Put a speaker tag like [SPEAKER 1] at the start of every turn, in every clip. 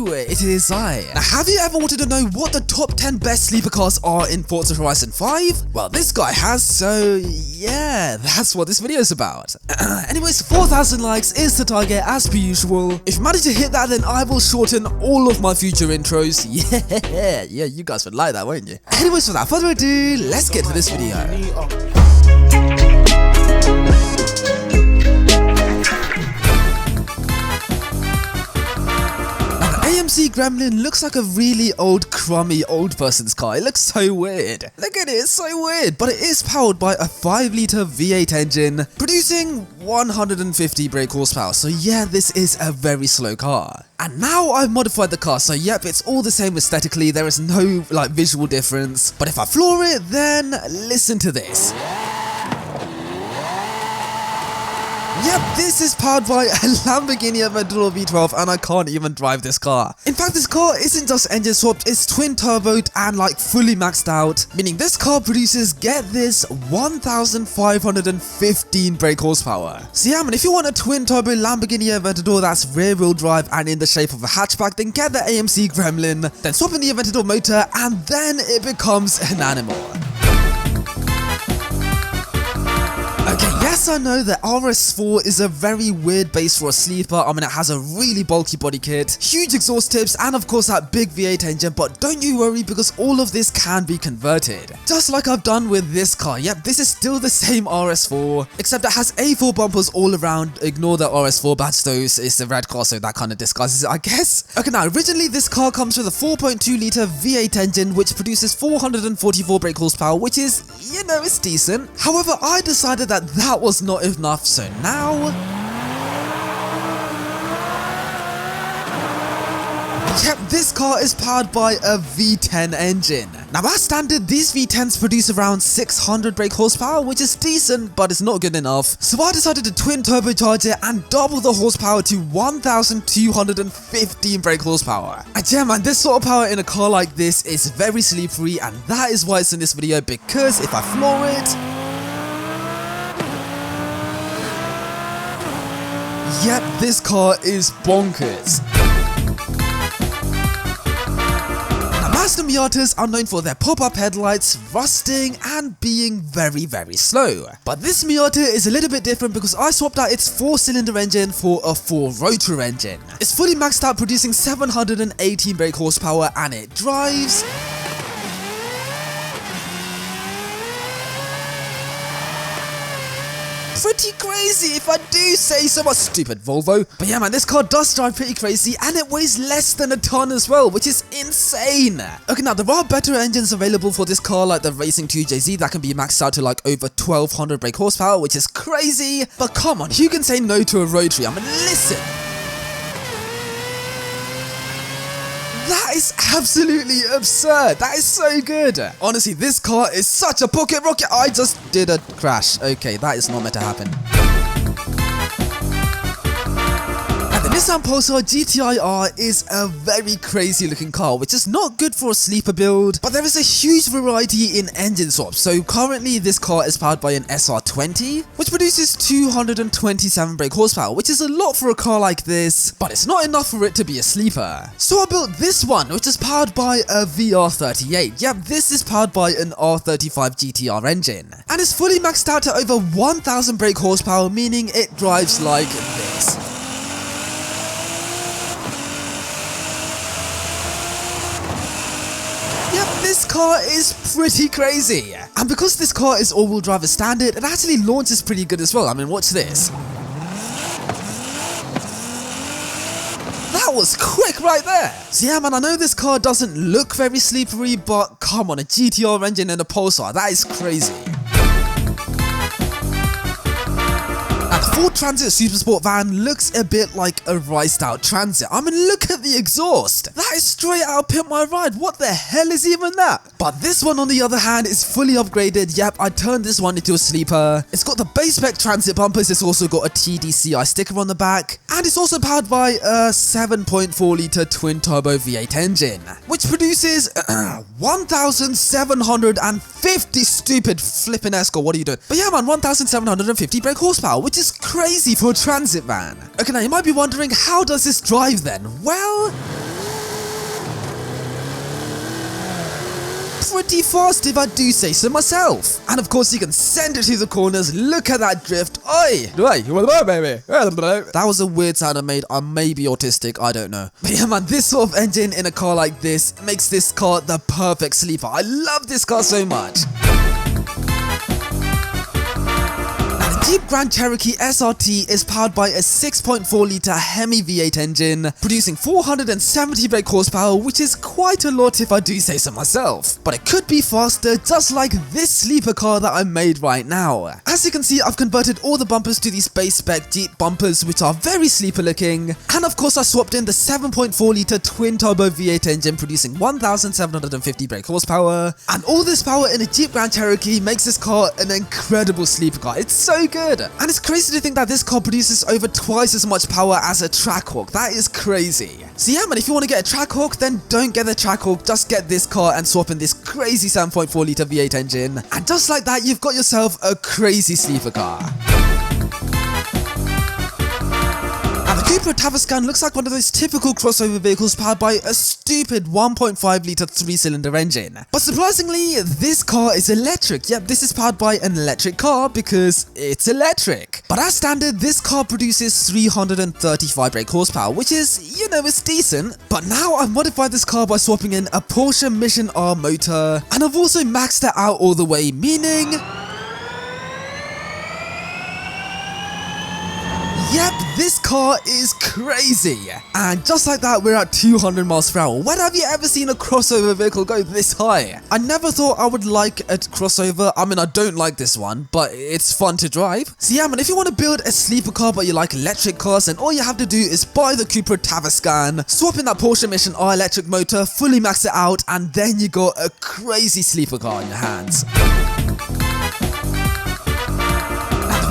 [SPEAKER 1] Hello, it is I. Now, have you ever wanted to know what the top 10 best sleeper cars are in Forza Horizon 5? Well, this guy has, so yeah, that's what this video is about. Anyways, 4,000 likes is the target as per usual. If you manage to hit that, then I will shorten all of my future intros. Yeah, you guys would like that, won't you? Anyways, without further ado, let's get to this video. AMC Gremlin looks like a really old, crummy old person's car. It looks so weird. Look at it, it's so weird. But it is powered by a 5-litre V8 engine, producing 150 brake horsepower. So yeah, this is a very slow car. And now I've modified the car, so yep, it's all the same aesthetically. There is no visual difference. But if I floor it, then listen to this. Yep, this is powered by a Lamborghini Aventador V12 and I can't even drive this car. In fact, this car isn't just engine swapped, it's twin turboed and fully maxed out, meaning this car produces, get this, 1,515 brake horsepower. So yeah man, if you want a twin turbo Lamborghini Aventador that's rear wheel drive and in the shape of a hatchback, then get the AMC Gremlin, then swap in the Aventador motor and then it becomes an animal. Okay, yes, I know that RS4 is a very weird base for a sleeper. I mean, it has a really bulky body kit, huge exhaust tips, and of course that big V8 engine, but don't you worry because all of this can be converted. Just like I've done with this car. Yep, this is still the same RS4, except it has A4 bumpers all around. Ignore the RS4 badge though, it's a red car, so that kind of disguises it, I guess. Okay, now, originally this car comes with a 4.2-litre V8 engine, which produces 444 brake horsepower, which is, you know, it's decent. However, I decided that was not enough, so now yep, this car is powered by a V10 engine. Now as standard, these V10s produce around 600 brake horsepower, which is decent, but it's not good enough. So I decided to twin turbocharge it and double the horsepower to 1,215 brake horsepower. And yeah man, this sort of power in a car like this is very slippery, and that is why it's in this video, because if I floor it, yep, this car is bonkers. Now, Mazda Miatas are known for their pop-up headlights, rusting, and being very, very slow. But this Miata is a little bit different because I swapped out its 4-cylinder engine for a 4-rotor engine. It's fully maxed out, producing 718 brake horsepower, and it drives pretty crazy if I do say so. Much stupid Volvo. But yeah man, this car does drive pretty crazy and it weighs less than a ton as well, which is insane. Okay, now there are better engines available for this car, like the Racing 2JZ that can be maxed out to over 1,200 brake horsepower, which is crazy. But come on, who can say no to a rotary? I mean, listen. That is absolutely absurd. That is so good. Honestly, this car is such a pocket rocket. I just did a crash. Okay, that is not meant to happen. And the Nissan Pulsar GTI-R is a very crazy looking car, which is not good for a sleeper build, but there is a huge variety in engine swaps. So currently this car is powered by an SR20, which produces 227 brake horsepower, which is a lot for a car like this, but it's not enough for it to be a sleeper. So I built this one, which is powered by a VR38. Yep, this is powered by an R35 GTR engine, and it's fully maxed out to over 1,000 brake horsepower, meaning it drives like this. This car is pretty crazy, and because this car is all-wheel drive as standard, it actually launches pretty good as well. I mean, watch this. That was quick right there. So yeah man, I know this car doesn't look very sleepery, but come on, a GTR engine and a Pulsar, that is crazy. And the Ford Transit Super Sport van looks a bit like a riced out Transit. I mean, look at the exhaust. That is straight out of Pimp My Ride. What the hell is even that? But this one on the other hand is fully upgraded. Yep, I turned this one into a sleeper. It's got the base spec Transit bumpers. It's also got a TDCI sticker on the back. And it's also powered by a 7.4-litre twin turbo V8 engine, which produces 1,750 stupid flipping Escort. What are you doing? But yeah man, 1,750 brake horsepower, which is crazy for a transit van. Okay, now you might be wondering, how does this drive then? Well, pretty fast if I do say so myself. And of course you can send it to the corners. Look at that drift. Oi! Baby. That was a weird sound I made. I may be autistic, I don't know. But yeah man, this sort of engine in a car like this makes this car the perfect sleeper. I love this car so much. Jeep Grand Cherokee SRT is powered by a 6.4 litre Hemi V8 engine, producing 470 brake horsepower, which is quite a lot if I do say so myself. But it could be faster, just like this sleeper car that I made right now. As you can see, I've converted all the bumpers to these base spec Jeep bumpers, which are very sleeper looking. And of course I swapped in the 7.4 litre twin turbo V8 engine, producing 1750 brake horsepower. And all this power in a Jeep Grand Cherokee makes this car an incredible sleeper car. It's so good. And it's crazy to think that this car produces over twice as much power as a Trackhawk. That is crazy. So yeah man, if you want to get a Trackhawk, then don't get the Trackhawk, just get this car and swap in this crazy 7.4 litre V8 engine. And just like that, you've got yourself a crazy sleeper car. And the Cupra Tavascan looks like one of those typical crossover vehicles powered by a stupid 1.5 litre 3-cylinder engine. But surprisingly, this car is electric. Yep, this is powered by an electric car because it's electric. But as standard, this car produces 335 brake horsepower, which is, you know, it's decent. But now I've modified this car by swapping in a Porsche Mission R motor, and I've also maxed it out all the way, meaning... Yep, this car is crazy. And just like that, we're at 200 miles per hour. When have you ever seen a crossover vehicle go this high? I never thought I would like a crossover. I mean, I don't like this one, but it's fun to drive. So yeah, man, if you want to build a sleeper car but you like electric cars, then all you have to do is buy the Cupra Tavascan, swap in that Porsche Mission R electric motor, fully max it out, and then you got a crazy sleeper car in your hands.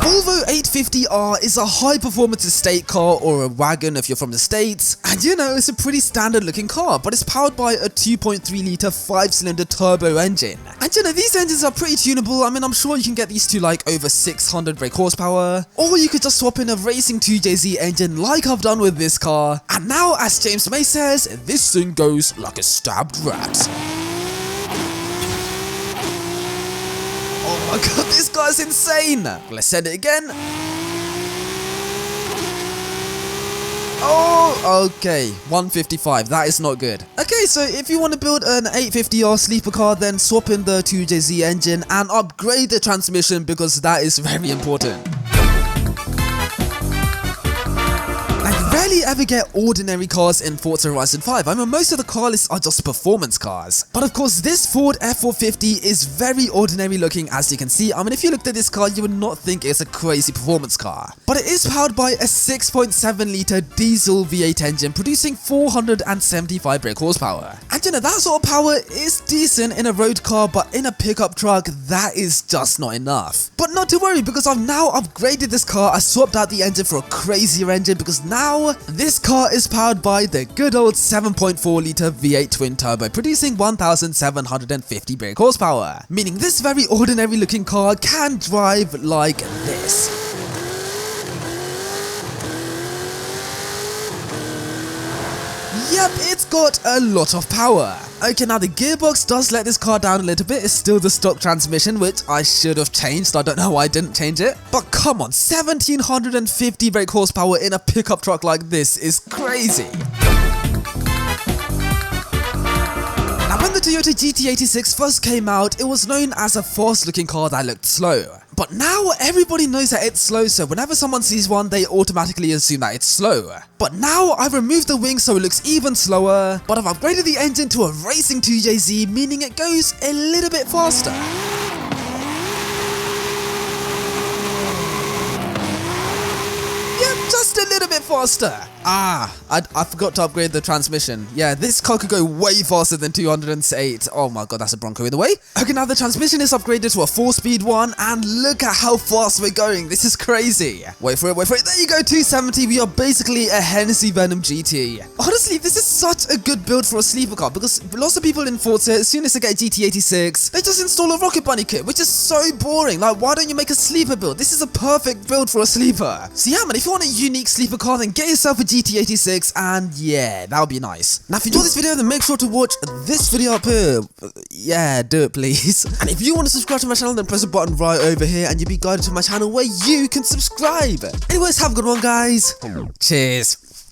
[SPEAKER 1] Volvo 850R is a high-performance estate car, or a wagon if you're from the States, and you know, it's a pretty standard looking car, but it's powered by a 2.3 litre 5-cylinder turbo engine. And you know, these engines are pretty tunable. I mean, I'm sure you can get these to like over 600 brake horsepower, or you could just swap in a racing 2JZ engine like I've done with this car. And now, as James May says, this thing goes like a stabbed rat. Oh my god, this guy's insane! Let's send it again. Oh, okay, 155, that is not good. Okay, so if you want to build an 850R sleeper car, then swap in the 2JZ engine and upgrade the transmission, because that is very important. Rarely ever get ordinary cars in Forza Horizon 5. I mean, most of the car lists are just performance cars. But of course, this Ford F450 is very ordinary looking, as you can see. I mean, if you looked at this car, you would not think it's a crazy performance car. But it is powered by a 6.7 litre diesel V8 engine, producing 475 brake horsepower. And you know, that sort of power is decent in a road car, but in a pickup truck, that is just not enough. But not to worry, because I've now upgraded this car. I swapped out the engine for a crazier engine, because now this car is powered by the good old 7.4 litre V8 twin turbo, producing 1750 brake horsepower, meaning this very ordinary looking car can drive like this. Yep, it's got a lot of power. Okay, now the gearbox does let this car down a little bit. It's still the stock transmission, which I should have changed. I don't know why I didn't change it. But come on, 1750 brake horsepower in a pickup truck like this is crazy. Now, when the Toyota GT86 first came out, it was known as a fast-looking car that looked slow. But now everybody knows that it's slow, so whenever someone sees one, they automatically assume that it's slow. But now I've removed the wing so it looks even slower, but I've upgraded the engine to a racing 2JZ, meaning it goes a little bit faster. Yep, just a little bit faster. I forgot to upgrade the transmission. Yeah, this car could go way faster than 208. Oh my god, that's a Bronco in the way. Okay, now the transmission is upgraded to a 4-speed one, and look at how fast we're going. This is crazy. Wait for it, wait for it. There you go, 270. We are basically a Hennessy Venom GT. Honestly, this is such a good build for a sleeper car, because lots of people in Forza, as soon as they get a GT86, they just install a Rocket Bunny kit, which is so boring. Like, why don't you make a sleeper build? This is a perfect build for a sleeper. So yeah, man, if you want a unique sleeper car, then get yourself a GT86, and yeah, that would be nice. Now if you enjoyed this video, then make sure to watch this video up here. Yeah, do it please. And if you want to subscribe to my channel, then press the button right over here and you'll be guided to my channel where you can subscribe. Anyways, have a good one guys. Cheers.